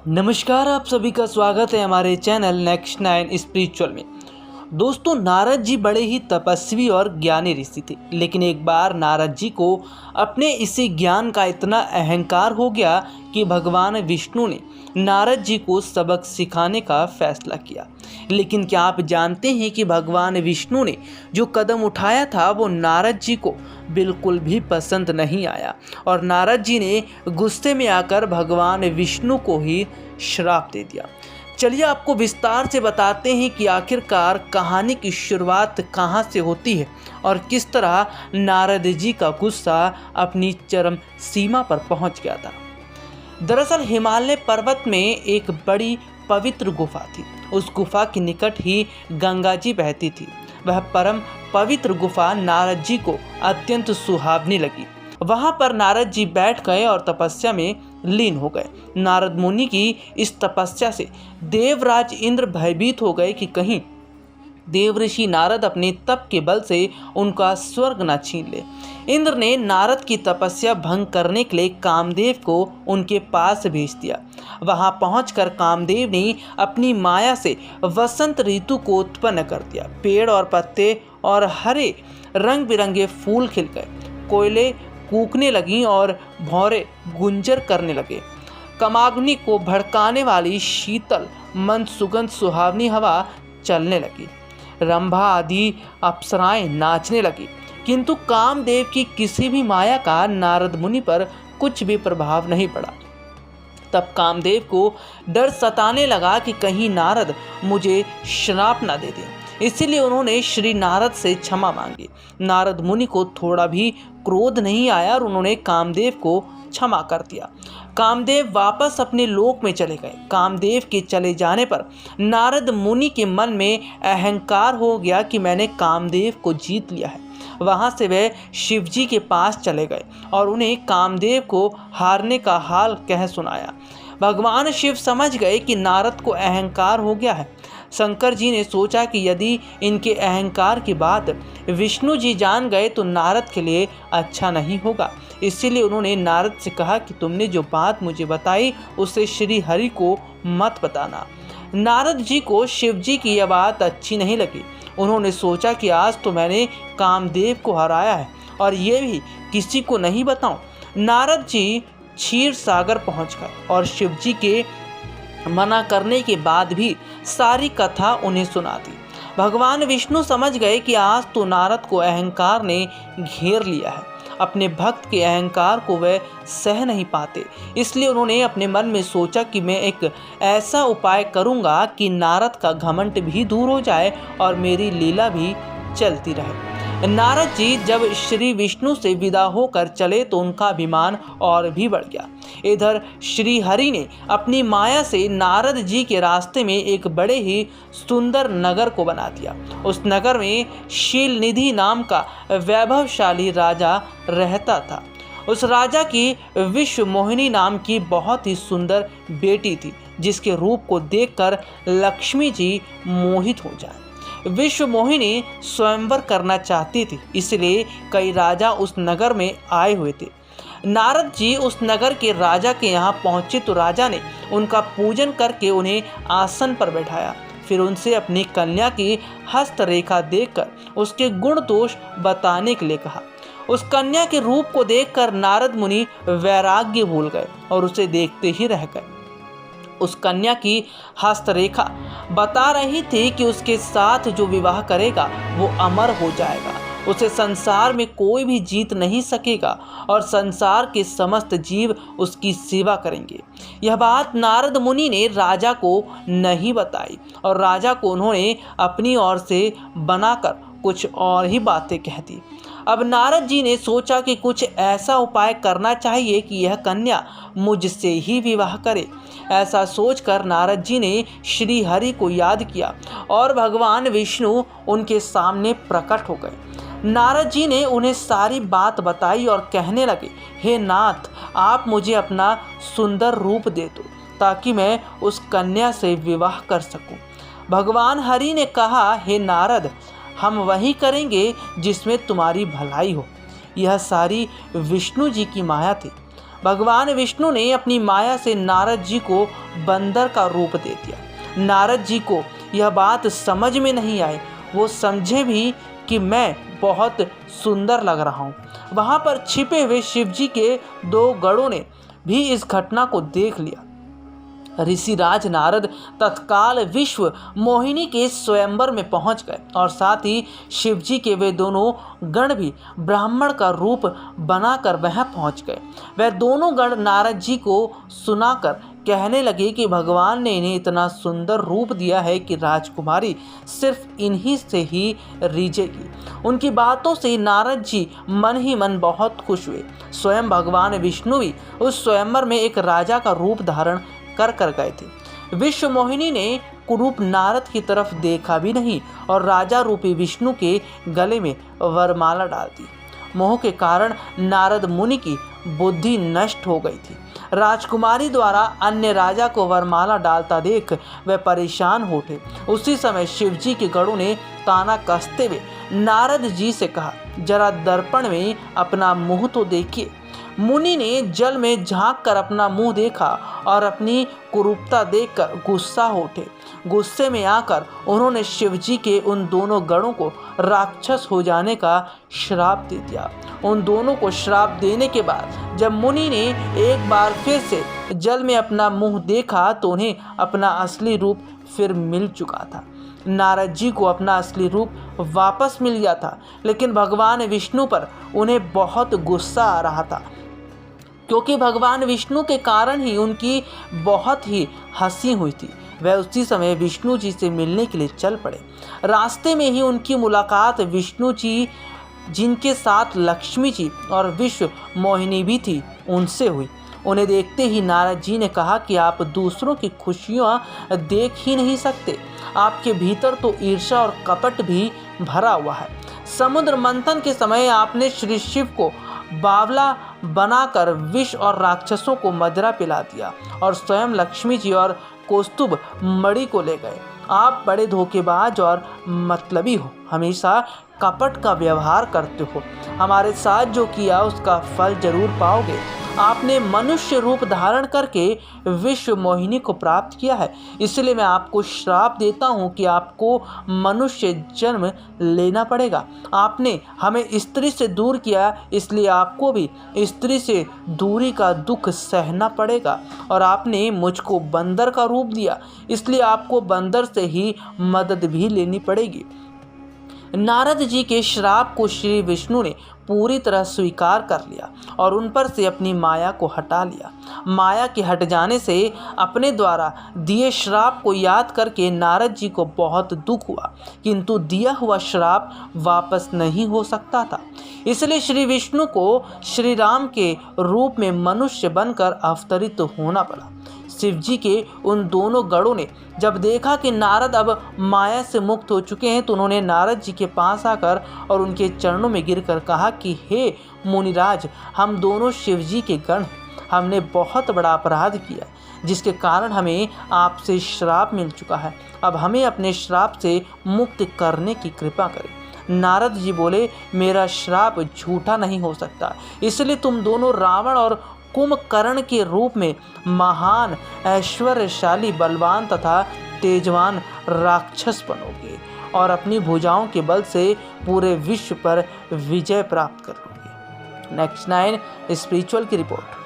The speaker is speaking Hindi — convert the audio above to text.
नमस्कार, आप सभी का स्वागत है हमारे चैनल नेक्स्ट 9 स्पिरिचुअल में। दोस्तों, नारद जी बड़े ही तपस्वी और ज्ञानी ऋषि थे, लेकिन एक बार नारद जी को अपने इसी ज्ञान का इतना अहंकार हो गया कि भगवान विष्णु ने नारद जी को सबक सिखाने का फैसला किया। लेकिन क्या आप जानते हैं कि भगवान विष्णु ने जो कदम उठाया था वो नारद जी को बिल्कुल भी पसंद नहीं आया और नारद जी ने गुस्से में आकर भगवान विष्णु को ही श्राप दे दिया। चलिए आपको विस्तार से बताते हैं कि आखिरकार कहानी की शुरुआत कहाँ से होती है और किस तरह नारद जी का गुस्सा अपनी चरम सीमा पर पहुंच गया था। दरअसल हिमालय पर्वत में एक बड़ी पवित्र गुफा थी। उस गुफा के निकट ही गंगा जी बहती थी। वह परम पवित्र गुफा नारद जी को अत्यंत सुहावनी लगी। वहां पर नारद जी बैठ गए और तपस्या में लीन हो गए। नारद मुनि की इस तपस्या से देवराज इंद्र भयभीत हो गए कि कहीं देवऋषि नारद अपने तप के बल से उनका स्वर्ग न छीन ले। इंद्र ने नारद की तपस्या भंग करने के लिए कामदेव को उनके पास भेज दिया। वहां पहुंचकर कामदेव ने अपनी माया से वसंत ऋतु को उत्पन्न कर दिया। पेड़ और पत्ते और हरे रंग बिरंगे फूल खिल गए। कोयले कूकने लगी और भौरे गुंजर करने लगे। कामाग्नि को भड़काने वाली शीतल मंद सुगंध सुहावनी हवा चलने लगी। रंभा आदि अप्सराएं नाचने लगी, किंतु कामदेव की किसी भी माया का नारद मुनि पर कुछ भी प्रभाव नहीं पड़ा। तब कामदेव को डर सताने लगा कि कहीं नारद मुझे श्राप न दे दे। इसीलिए उन्होंने श्री नारद से क्षमा मांगी। नारद मुनि को थोड़ा भी क्रोध नहीं आया और उन्होंने कामदेव को क्षमा कर दिया। कामदेव वापस अपने लोक में चले गए। कामदेव के चले जाने पर नारद मुनि के मन में अहंकार हो गया कि मैंने कामदेव को जीत लिया है। वहां से वे शिव जी के पास चले गए और उन्हें कामदेव को हारने का हाल कह सुनाया। भगवान शिव समझ गए कि नारद को अहंकार हो गया है। शंकर जी ने सोचा कि यदि इनके अहंकार की बात विष्णु जी जान गए तो नारद के लिए अच्छा नहीं होगा। इसीलिए उन्होंने नारद से कहा कि तुमने जो बात मुझे बताई उसे श्री हरि को मत बताना। नारद जी को शिव जी की यह बात अच्छी नहीं लगी। उन्होंने सोचा कि आज तो मैंने कामदेव को हराया है और ये भी किसी को नहीं बताऊं। नारद जी क्षीर सागर पहुंच गए और शिव जी के मना करने के बाद भी सारी कथा उन्हें सुना दी। भगवान विष्णु समझ गए कि आज तो नारद को अहंकार ने घेर लिया है। अपने भक्त के अहंकार को वे सह नहीं पाते। इसलिए उन्होंने अपने मन में सोचा कि मैं एक ऐसा उपाय करूंगा कि नारद का घमंड भी दूर हो जाए और मेरी लीला भी चलती रहे। नारद जी जब श्री विष्णु से विदा होकर चले तो उनका अभिमान और भी बढ़ गया। इधर श्री हरि ने अपनी माया से नारद जी के रास्ते में एक बड़े ही सुंदर नगर को बना दिया। उस नगर में शीलनिधि नाम का वैभवशाली राजा रहता था। उस राजा की विश्व मोहिनी नाम की बहुत ही सुंदर बेटी थी, जिसके रूप को देखकर लक्ष्मी जी मोहित हो जाए। विश्व मोहिनी स्वयंवर करना चाहती थी, इसलिए कई राजा उस नगर में आए हुए थे। नारद जी उस नगर के राजा के यहाँ पहुंचे तो राजा ने उनका पूजन करके उन्हें आसन पर बैठाया। फिर उनसे अपनी कन्या की हस्तरेखा देखकर उसके गुण दोष बताने के लिए कहा। उस कन्या के रूप को देखकर नारद मुनि वैराग्य भूल गए और उसे देखते ही रह गए। उस कन्या की हस्तरेखा बता रही थी कि उसके साथ जो विवाह करेगा वो अमर हो जाएगा। उसे संसार में कोई भी जीत नहीं सकेगा और संसार के समस्त जीव उसकी सेवा करेंगे। यह बात नारद मुनि ने राजा को नहीं बताई और राजा को उन्होंने अपनी ओर से बनाकर कुछ और ही बातें कह दी। अब नारद जी ने सोचा कि कुछ ऐसा उपाय करना चाहिए कि यह कन्या मुझसे ही विवाह करे। ऐसा सोचकर नारद जी ने श्री हरि को याद किया और भगवान विष्णु उनके सामने प्रकट हो गए। नारद जी ने उन्हें सारी बात बताई और कहने लगे, हे नाथ, आप मुझे अपना सुंदर रूप दे दो ताकि मैं उस कन्या से विवाह कर सकूं। भगवान हरि ने कहा, हे नारद, हम वही करेंगे जिसमें तुम्हारी भलाई हो। यह सारी विष्णु जी की माया थी। भगवान विष्णु ने अपनी माया से नारद जी को बंदर का रूप दे दिया। नारद जी को यह बात समझ में नहीं आई। वो समझे भी कि मैं बहुत सुंदर लग रहा हूँ। वहाँ पर छिपे हुए शिवजी के 2 गणों ने भी इस घटना को देख लिया। ऋषिराज नारद तत्काल विश्व मोहिनी के स्वयंवर में पहुंच गए और साथ ही शिवजी के वे दोनों गण भी ब्राह्मण का रूप बनाकर वहां पहुंच गए। वह दोनों गण नारद जी को सुनाकर कहने लगे कि भगवान ने इन्हें इतना सुंदर रूप दिया है कि राजकुमारी सिर्फ इन्हीं से ही रीझेगी। उनकी बातों से नारद जी मन ही मन बहुत खुश हुए। स्वयं भगवान विष्णु भी उस स्वयंवर में एक राजा का रूप धारण कर गए थे। विश्व मोहिनी ने कुरूप नारद की तरफ देखा भी नहीं और राजा रूपी विष्णु के गले में वरमाला डाल दी। मोह के कारण नारद मुनि की बुद्धि नष्ट हो गई थी। राजकुमारी द्वारा अन्य राजा को वरमाला डालता देख वह परेशान हो उठे। उसी समय शिवजी के गणों ने ताना कसते हुए नारद जी से कहा, जरा दर्पण में अपना मुंह तो देखिए। मुनि ने जल में झांक कर अपना मुंह देखा और अपनी कुरूपता देखकर गुस्सा हो उठे। गुस्से में आकर उन्होंने शिवजी के उन दोनों गणों को राक्षस हो जाने का श्राप दे दिया। उन दोनों को श्राप देने के बाद जब मुनि ने एक बार फिर से जल में अपना मुंह देखा तो उन्हें अपना असली रूप फिर मिल चुका था। नारद जी को अपना असली रूप वापस मिल गया था, लेकिन भगवान विष्णु पर उन्हें बहुत गुस्सा आ रहा था, क्योंकि भगवान विष्णु के कारण ही उनकी बहुत ही हंसी हुई थी। वह उसी समय विष्णु जी से मिलने के लिए चल पड़े। रास्ते में ही उनकी मुलाकात विष्णु जी, जिनके साथ लक्ष्मी जी और विश्व मोहिनी भी थी, उनसे हुई। उन्हें देखते ही नारद जी ने कहा कि आप दूसरों की खुशियाँ देख ही नहीं सकते। आपके भीतर तो ईर्ष्या और कपट भी भरा हुआ है। समुद्र मंथन के समय आपने श्री शिव को बावला बनाकर विष और राक्षसों को मदिरा पिला दिया और स्वयं लक्ष्मी जी और कौस्तुभ मणि को ले गए। आप बड़े धोखेबाज और मतलबी हो, हमेशा कपट का व्यवहार करते हो। हमारे साथ जो किया उसका फल जरूर पाओगे। आपने मनुष्य रूप धारण करके विश्व मोहिनी को प्राप्त किया है, इसलिए मैं आपको श्राप देता हूँ कि आपको मनुष्य जन्म लेना पड़ेगा। आपने हमें स्त्री से दूर किया, इसलिए आपको भी स्त्री से दूरी का दुख सहना पड़ेगा। और आपने मुझको बंदर का रूप दिया, इसलिए आपको बंदर से ही मदद भी लेनी पड़ेगी। नारद जी के श्राप को श्री विष्णु ने पूरी तरह स्वीकार कर लिया और उन पर से अपनी माया को हटा लिया। माया के हट जाने से अपने द्वारा दिए श्राप को याद करके नारद जी को बहुत दुख हुआ, किंतु दिया हुआ श्राप वापस नहीं हो सकता था। इसलिए श्री विष्णु को श्री राम के रूप में मनुष्य बनकर अवतरित होना पड़ा। शिवजी के उन दोनों गणों ने जब देखा कि नारद अब माया से मुक्त हो चुके हैं, तो उन्होंने नारद जी के पास आकर और उनके चरणों में गिरकर कहा कि हे मुनिराज, हम दोनों शिवजी के गण हैं। हमने बहुत बड़ा अपराध किया, जिसके कारण हमें आपसे श्राप मिल चुका है। अब हमें अपने श्राप से मुक्त करने की कृपा करें। नारद जी बोले, मेरा श्राप झूठा नहीं हो सकता, इसलिए तुम दोनों रावण और कुंभकर्ण के रूप में महान, ऐश्वर्यशाली, बलवान तथा तेजवान राक्षस बनोगे और अपनी भुजाओं के बल से पूरे विश्व पर विजय प्राप्त करोगे। नेक्स्ट 9 स्पिरिचुअल की रिपोर्ट।